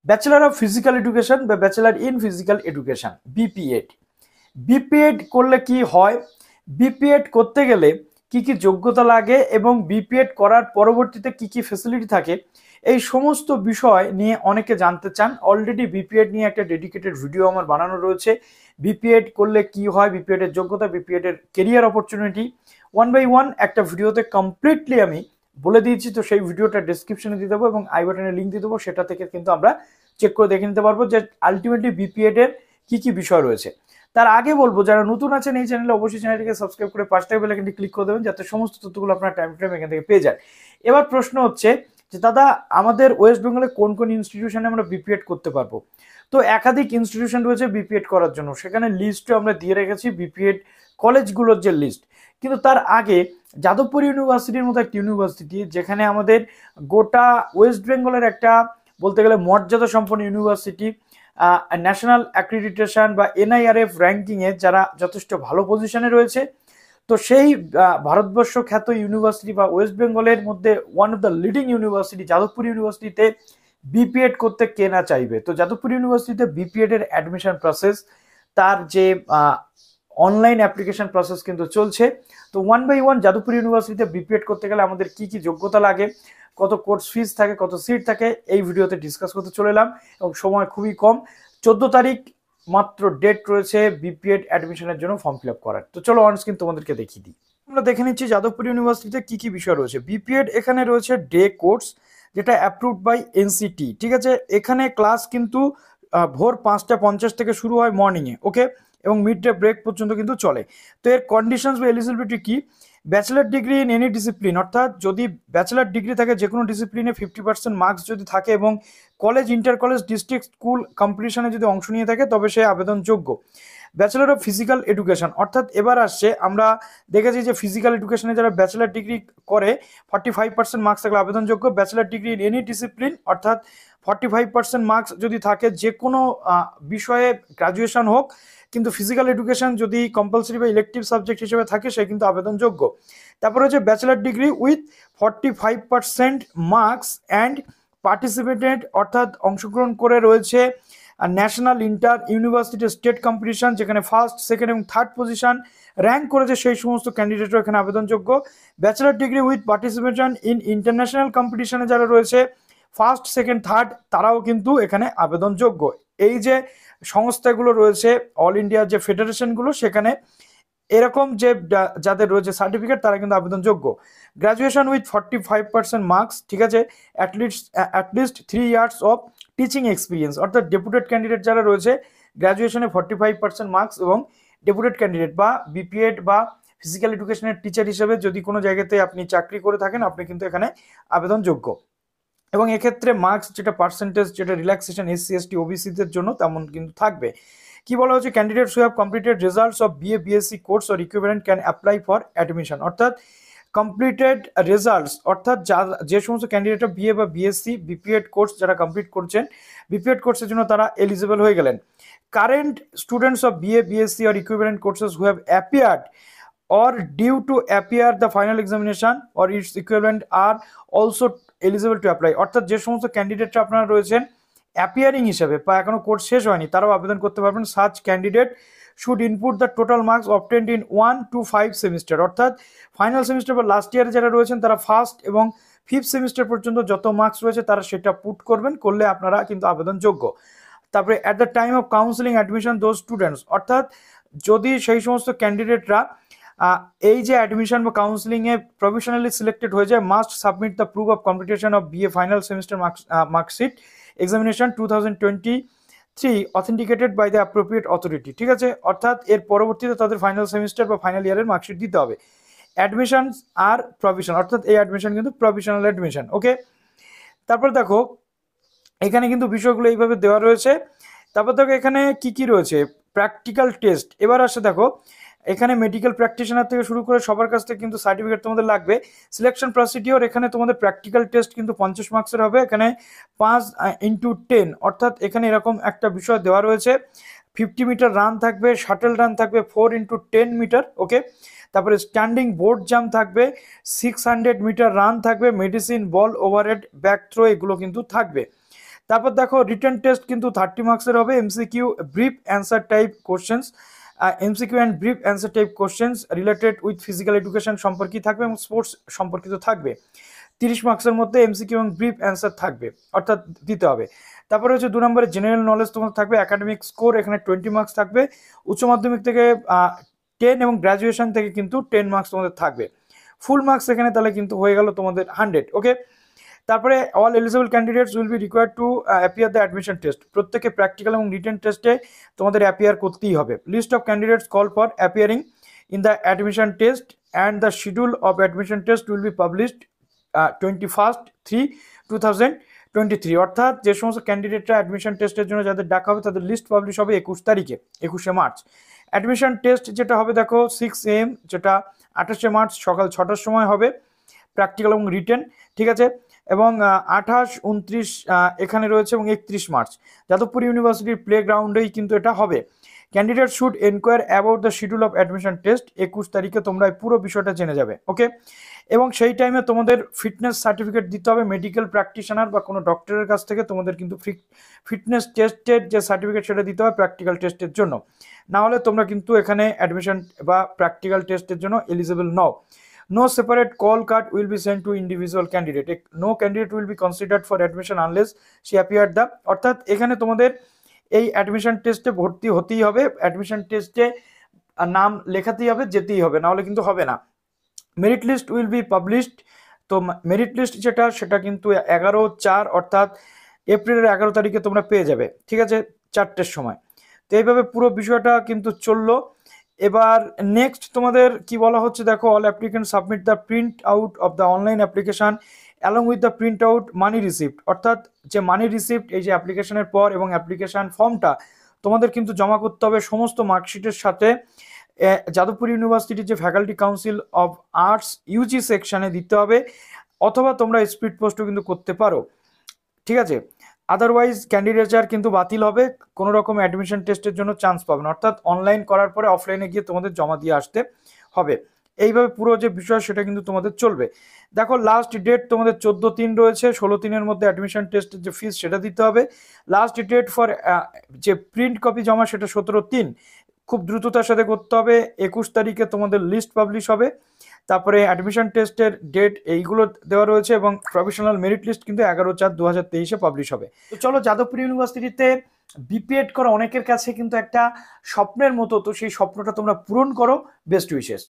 Bachelor of physical education বা bachelor in physical education, BPEd. BPEd করলে কি হয়, বিপিএড করতে গেলে কি কি যোগ্যতা লাগে এবং বিপিএড করার পরবর্তীতে কি কি ফ্যাসিলিটি থাকে, এই সমস্ত বিষয় নিয়ে অনেকে জানতে চান। অলরেডি বিপিএড নিয়ে একটা ডেডিকেটেড ভিডিও আমার বানানো রয়েছে। বিপিএড করলে কি হয়, বিপিএড এর যোগ্যতা, বিপিএড এর career opportunity, one by one একটা ভিডিওতে কমপ্লিটলি আমি বলে দিয়েছি। তো সেই ভিডিওটা ডেসক্রিপশনে দিয়ে দেবো এবং আই বাটনে লিঙ্ক দিয়ে দেবো, সেটা থেকে কিন্তু আমরা চেক করে দেখে নিতে পারবো যে আলটিমেটলি বিপিএড এর কি কি বিষয় রয়েছে। তার আগে বলবো, যারা নতুন আছেন এই চ্যানেলে অবশ্যই চ্যানেলটিকে সাবস্ক্রাইব করে পাশে বেল আইকনটি ক্লিক করে দেবেন, যাতে সমস্ত তথ্যগুলো আপনার টাইম টু টাইম এখান থেকে পেয়ে যায়। এবার প্রশ্ন হচ্ছে যে দাদা, আমাদের ওয়েস্ট বেঙ্গলে কোন কোন ইনস্টিটিউশনে আমরা বিপিএড করতে পারবো? তো একাধিক ইনস্টিটিউশন রয়েছে বিপিএড করার জন্য, সেখানে লিস্টও আমরা দিয়ে রেখেছি, বিপিএড কলেজগুলোর যে লিস্ট। কিন্তু তার আগে যাদবপুর ইউনিভার্সিটির মতো একটা ইউনিভার্সিটি, যেখানে আমাদের গোটা ওয়েস্ট বেঙ্গলের একটা বলতে গেলে মর্যাদা সম্পন্ন ইউনিভার্সিটি, ন্যাশনাল অ্যাক্রিডিটেশন বা এনআইআরএফ র্যাঙ্কিংয়ে যারা যথেষ্ট ভালো পজিশনে রয়েছে, তো সেই ভারতবর্ষ খ্যাত ইউনিভার্সিটি বা ওয়েস্ট বেঙ্গলের মধ্যে one of the leading university Jadavpur ইউনিভার্সিটিতে বিপিএড করতে কে না চাইবে। তো যাদবপুর ইউনিভার্সিটিতে বিপিএড এর অ্যাডমিশন প্রসেস, তার যে অনলাইন অ্যাপ্লিকেশন প্রসেস কিন্তু চলছে। তো ওয়ান বাই ওয়ান যাদবপুর ইউনিভার্সিটিতে বিপিএড করতে গেলে আমাদের কি কি যোগ্যতা লাগে, কত কোর্স ফিস থাকে, কত সিট থাকে, এই ভিডিওতে ডিসকাস করতে চলে এলাম। এবং সময় খুবই কম, 14 তারিখ মাত্র ডেট রয়েছে বিপিএড অ্যাডমিশনের জন্য ফর্ম ফিল আপ করার। তো চলো অন স্ক্রিন তোমাদেরকে দেখিয়ে দিই। আমরা দেখে নিচ্ছি যাদবপুর ইউনিভার্সিটিতে কি কি বিষয় রয়েছে। বিপিএড এখানে রয়েছে ডে কোর্স, যেটা অ্যাপ্রুভড বাই এনসিটি, ঠিক আছে। এখানে ক্লাস কিন্তু ভোর 5:50 থেকে শুরু হয় মর্নিংয়ে, ওকে, এবং মিড ডে ব্রেক পর্যন্ত কিন্তু চলে। তো এর কন্ডিশনস বা এলিজিবিলিটি কি? Bachelor degree in any discipline, অর্থাৎ যদি ব্যাচেলার ডিগ্রি থাকে যে কোনো ডিসিপ্লিনে 50% মার্কস যদি থাকে এবং college, inter college, district school কম্পিটিশনে যদি অংশ নিয়ে থাকে, তবে সে আবেদনযোগ্য। ব্যাচেলার অফ ফিজিক্যাল এডুকেশন, অর্থাৎ এবার আসছে, আমরা দেখেছি যে ফিজিক্যাল এডুকেশনে যারা ব্যাচেলার ডিগ্রি করে 45% মার্কস থাকলে আবেদনযোগ্য। Bachelor degree in any discipline, অর্থাৎ 45% মার্কস যদি থাকে যে কোনো বিষয়ে, গ্রাজুয়েশন হোক, কিন্তু ফিজিক্যাল এডুকেশন যদি কম্পালসারি বা ইলেকটিভ সাবজেক্ট হিসেবে থাকে সে কিন্তু আবেদনযোগ্য। তারপরে হচ্ছে bachelor degree with 45% marks and participated, অর্থাৎ অংশগ্রহণ করে রয়েছে national inter university state competition, যেখানে ফার্স্ট, সেকেন্ড এবং থার্ড পজিশন র্যাঙ্ক করেছে সেই সমস্ত ক্যান্ডিডেটরা এখানে আবেদনযোগ্য। Bachelor degree with participation in international কম্পিটিশনে যারা রয়েছে ফার্স্ট, সেকেন্ড, থার্ড, তারাও কিন্তু এখানে আবেদনযোগ্য। এই যে সংস্থাগুলো রয়েছে, অল ইন্ডিয়ার যে ফেডারেশনগুলো, সেখানে এরকম যে যাদের রয়েছে সার্টিফিকেট তারা কিন্তু আবেদনযোগ্য। গ্র্যাজুয়েশন উইথ 45% মার্কস, ঠিক আছে, at least 3 years of teaching experience, অর্থাৎ ডেপুটেড ক্যান্ডিডেট যারা রয়েছে গ্র্যাজুয়েশনে 45% মার্কস এবং ডেপুটেড ক্যান্ডিডেট বা বিপিএড বা ফিজিক্যাল এডুকেশনের টিচার হিসেবে যদি কোনো জায়গাতে আপনি চাকরি করে থাকেন, আপনি কিন্তু এখানে আবেদনযোগ্য। এবং এক্ষেত্রে মার্কস যেটা পার্সেন্টেজ, যেটা রিল্যাক্সেশন এসসি এসটি ওবিসিদের জন্য তেমন কিন্তু থাকবে। কি বলা হচ্ছে, candidates who have completed results of BA BSc course or equivalent can apply for admission, অর্থাৎ কমপ্লিটেড রেজাল্টস, অর্থাৎ যে সমস্ত ক্যান্ডিডেটরা বিএ বা বিএসসি বিপিএড কোর্স যারা কমপ্লিট করছেন, বিপিএড কোর্সের জন্য তারা এলিজিবল হয়ে গেলেন। Current students of BA BSc or equivalent courses who have appeared or due to appear the final examination or its equivalent are also eligible to apply, অর্থাৎ যে সমস্ত ক্যান্ডিডেটরা আপনারা রয়েছেন অ্যাপিয়ারিং হিসেবে বা এখনো কোর্স শেষ হয়নি, তারাও আবেদন করতে পারবেন। Such candidate should input the total marks obtained in 1 to 5 semester, অর্থাৎ ফাইনাল সেমিস্টার বা লাস্ট ইয়ারে যারা রয়েছেন তারা ফার্স্ট এবং 5th সেমিস্টার পর্যন্ত যত মার্কস রয়েছে তারা সেটা পুট করবেন, করলে আপনারা কিন্তু আবেদনযোগ্য। তারপরে at the time of counselling admission those students, অর্থাৎ যদি সেই সমস্ত ক্যান্ডিডেটরা এই যে অ্যাডমিশন বা কাউন্সিলিংয়ে প্রফেশনালি সিলেক্টেড হয়ে যায়, must submit the proof of completion of BA final semester marksheet examination 2023 authenticated by the appropriate authority, ঠিক আছে। অর্থাৎ এর পরবর্তীতে তাদের ফাইনাল সেমিস্টার বা ফাইনাল ইয়ারের মার্কশিট দিতে হবে। অ্যাডমিশন আর প্রভিশনাল, অর্থাৎ এই অ্যাডমিশন কিন্তু প্রভিশনাল অ্যাডমিশন, ওকে। তারপর দেখো এখানে কিন্তু বিষয়গুলো এইভাবে দেওয়া রয়েছে। তারপর দেখো এখানে কি কি রয়েছে, প্র্যাকটিক্যাল টেস্ট। এবার আসে দেখো এখানে মেডিকেল প্র্যাকটিশনার থেকে শুরু করে সবার কাছ থেকে কিন্তু সার্টিফিকেট তোমাদের লাগবে। সিলেকশন প্রসিডিওর, এখানে তোমাদের প্র্যাকটিক্যাল টেস্ট কিন্তু 50 মার্কসের হবে, এখানে 5x10, অর্থাৎ এখানে এরকম একটা বিষয় দেওয়া রয়েছে। 50 মিটার রান থাকবে, শাটল রান থাকবে 4x10 মিটার, ওকে। তারপরে স্ট্যান্ডিং বোর্ড জাম্প থাকবে, 600 মিটার রান থাকবে, মেডিসিন বল ওভারহেড ব্যাক থ্রো এগুলো কিন্তু থাকবে। তারপর দেখো রিটেন টেস্ট কিন্তু 30 মার্কসের হবে, MCQ brief answer type questions, MCQ and brief answer type questions related with physical education সম্পর্কিত থাকবে এবং স্পোর্টস সম্পর্কিত থাকবে। 30 মার্কসের মধ্যে এমসিকিউ এবং ব্রিফ অ্যান্সার থাকবে, অর্থাৎ দিতে হবে। তারপরে হচ্ছে 2 নম্বরে জেনারেল নলেজ তোমার থাকবে, একাডেমিক স্কোর এখানে 20 মার্কস থাকবে, উচ্চ মাধ্যমিক থেকে 10 এবং গ্র্যাজুয়েশন থেকে কিন্তু 10 মার্কস তোমাদের থাকবে, ফুল মার্কস এখানে তাহলে কিন্তু হয়ে গেল তোমাদের 100। ওকে, তারপরে all eligible candidates will be required to appear the admission test, প্রত্যেকে প্র্যাকটিক্যাল এবং রিটেন টেস্টে তোমাদের অ্যাপিয়ার করতেই হবে। List of candidates call for appearing in the admission test and the schedule of admission test will be published 21/3/2023, অর্থাৎ যে সমস্ত ক্যান্ডিডেটরা admission টেস্টের জন্য যাদের ডাকা হবে তাদের লিস্ট পাবলিশ হবে 21 তারিখে, 21শে মার্চ। অ্যাডমিশন টেস্ট যেটা হবে দেখো 6 AM, যেটা 28শে মার্চ সকাল 6টার সময় হবে, প্র্যাকটিক্যাল এবং রিটেন, ঠিক আছে। এবং 28, 29 এখানে রয়েছে এবং 31 মার্চ যাদবপুর ইউনিভার্সিটির প্লে গ্রাউন্ডেই কিন্তু এটা হবে। Candidate should enquire about the schedule of admission test, 21 তারিখে তোমরা এই পুরো বিষয়টা জেনে যাবে। ওকে, এবং সেই টাইমে তোমাদের ফিটনেস সার্টিফিকেট দিতে হবে, মেডিকেল প্র্যাকটিশনার বা কোনো ডক্টরের কাছ থেকে তোমাদের কিন্তু ফিটনেস টেস্টের যে সার্টিফিকেট সেটা দিতে হবে প্র্যাকটিক্যাল টেস্টের জন্য, না হলে তোমরা কিন্তু এখানে অ্যাডমিশন বা প্র্যাকটিক্যাল টেস্টের জন্য eligible now. No separate call card will be sent to individual candidate. No candidate will be considered for admission unless she appeared the, অর্থাৎ এখানে তোমাদের এই অ্যাডমিশন টেস্টে ভর্তি হতেই হবে, অ্যাডমিশন টেস্টে নাম লেখাতেই হবে, যেতেই হবে, না হলে কিন্তু হবে না। Merit list will be published, তো মেরিট লিস্ট যেটা সেটা কিন্তু 11/4 অর্থাৎ এপ্রিলের 11 তারিখে তোমরা পেয়ে যাবে, ঠিক আছে, 4টের সময়। তো এইভাবে পুরো বিষয়টা কিন্তু চললো। এবার নেক্সট তোমাদের কি বলা হচ্ছে দেখো, all applicant submit the print out of the online application along with the print out money receipt, অর্থাৎ যে মানি রিসিপ্ট এই যে অ্যাপ্লিকেশনের পর এবং অ্যাপ্লিকেশন ফর্মটা তোমাদের কিন্তু জমা করতে হবে সমস্ত মার্কশিটের সাথে। যাদবপুর ইউনিভার্সিটির যে faculty council of arts UG সেকশনে দিতে হবে, অথবা তোমরা স্পিড পোস্টও কিন্তু করতে পারো, ঠিক আছে। আদারওয়াইজ ক্যান্ডিডেচার কিন্তু বাতিল হবে, কোনো রকম অ্যাডমিশন টেস্টের জন্য চান্স পাবে না, অর্থাৎ অনলাইন করার পরে অফলাইনে গিয়ে তোমাদের জমা দিয়ে আসতে হবে। এইভাবে পুরো যে বিষয় সেটা কিন্তু তোমাদের চলবে। দেখো লাস্ট ডেট তোমাদের 14/3 রয়েছে, 16/3-এর মধ্যে অ্যাডমিশন টেস্টের যে ফিস সেটা দিতে হবে। লাস্ট ডেট ফর যে প্রিন্ট কপি জমা সেটা 17/3, খুব দ্রুততার সাথে করতে হবে। 21 তারিখে তোমাদের লিস্ট পাবলিশ হবে, তারপরে অ্যাডমিশন টেস্টের ডেট এইগুলো দেওয়া রয়েছে এবং প্রফেশনাল মেরিট লিস্ট কিন্তু 11/4/2023-এ পাবলিশ হবে। তো চলো, যাদবপুর ইউনিভার্সিটিতে বিপিএড করা অনেকের কাছে কিন্তু একটা স্বপ্নের মতো, তো সেই স্বপ্নটা তোমরা পূরণ করো। Best wishes.